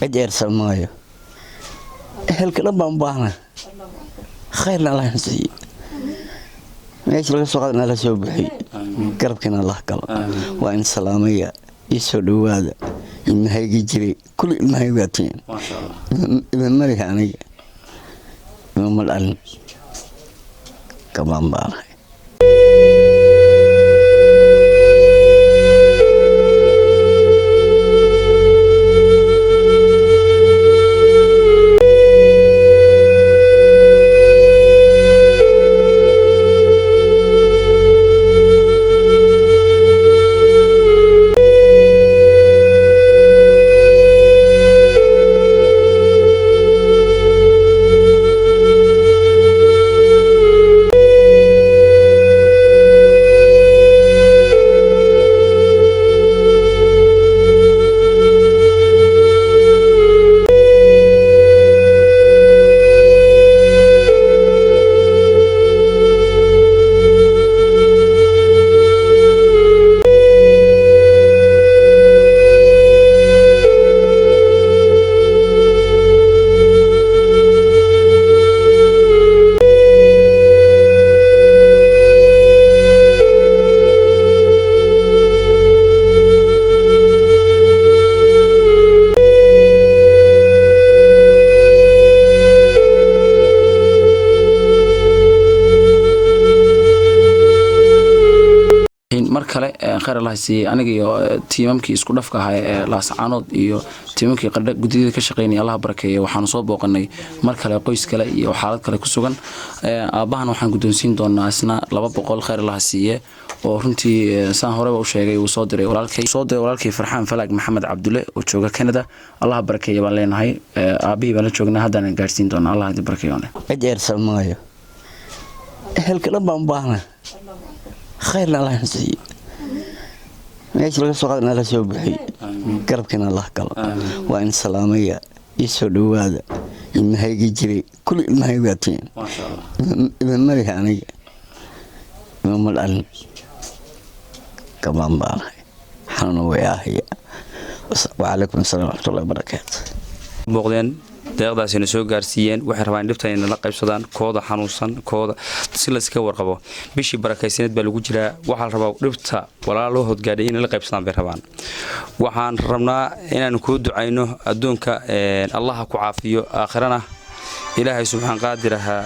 أجر سمايو هل كلام بامبانا خيرنا الله ينسي ماشي لغا سوقنا لا سو بخي قربكنا الله قال وان سلاميه يسودو هذا إن هيجي جري كل ما هيباتين ما شاء الله إذا ما لي يعني يوم الآن كمان بارح خير الله يسي أنا جي تيمامكي إسكو دفكة هاي لاسعانود إيو تيمامكي قد جديد كشقيني الله بركة وحنصوب وقني مركلة قيس كلا إيو حالات كلا كسوجن أباهن وحن قدوسين دون ناسنا لباب بقول خير الله يسيه ورنتي سان هرب وشيء وصادري ولالكي فرحان فلق محمد عبد الله وشوجا كندا الله بركة يبالين هاي أبي بنا شوجنا هذا نجارسين دون الله يدي بركة يونه أجر سمايو هل كلام بامبانا خيرنا الله ينسي ماشي لغا سوقنا لا سو بخي قربكنا الله قال وان سلاميه يسودو هذا إن هيجي جري كل ما هيباتين ما شاء الله إذا ما لي يعني يوم الآن كمان بارح حنا وياهي وعليكم السلام ورحمة الله وبركاته بوقدين deeqdaasina soo gaarsiiyeen waxay rabaan dhibtayna la qaybsadaan kooda xanuunsan kooda si la iska warqabo bishii barakaysaneed baa lagu jiraa waxa la rabaa dhibta walaalo hodgaadhay in la qaybsadaan bay rabaan waxaan rabnaa inaan ku ducayno adduunka Allah ku caafiyo aakhirana ilaahay subxaan qaadiraha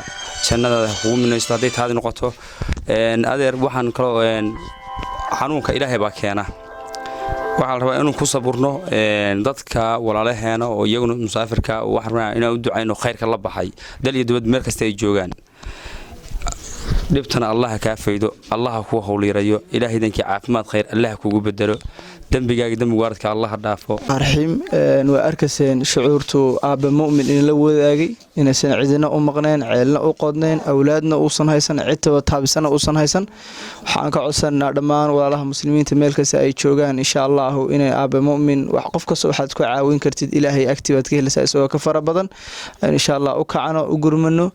jannada ugu minaysto haday taadi noqoto adeer waxaan kale xanuunka ilaahay baa keena waxaan rabaa inuu ku saburno dadka walaalaheena oo iyaguna musaafirka waxaan rabaa inaan u ducayno khayrka la baxay dal iyo dibad meel kasta ay joogaan dhibtana Allah ka faydo Allah ku hawliirayo ilaahay danki caafimaad khayr Allah kugu bedelo dambigaaga dambi waaradka Allah dhaafo arxiim waa arkaseen shucuurtu aaba mu'min in la wadaagay inaysan cidina u maqneen ceelna u qodneen awlaadna uusan haysan cidtaba taabisana uusan haysan waxaan ka codsanaa dhammaan walaalaha muslimiinta meel kasta ay joogaan insha Allah inay aaba mu'min wax qof kasta waxaad ku caawin kartid ilaahay agtibaad ka helaysaa isagoo ka fara badan insha Allah u kacano u gurmano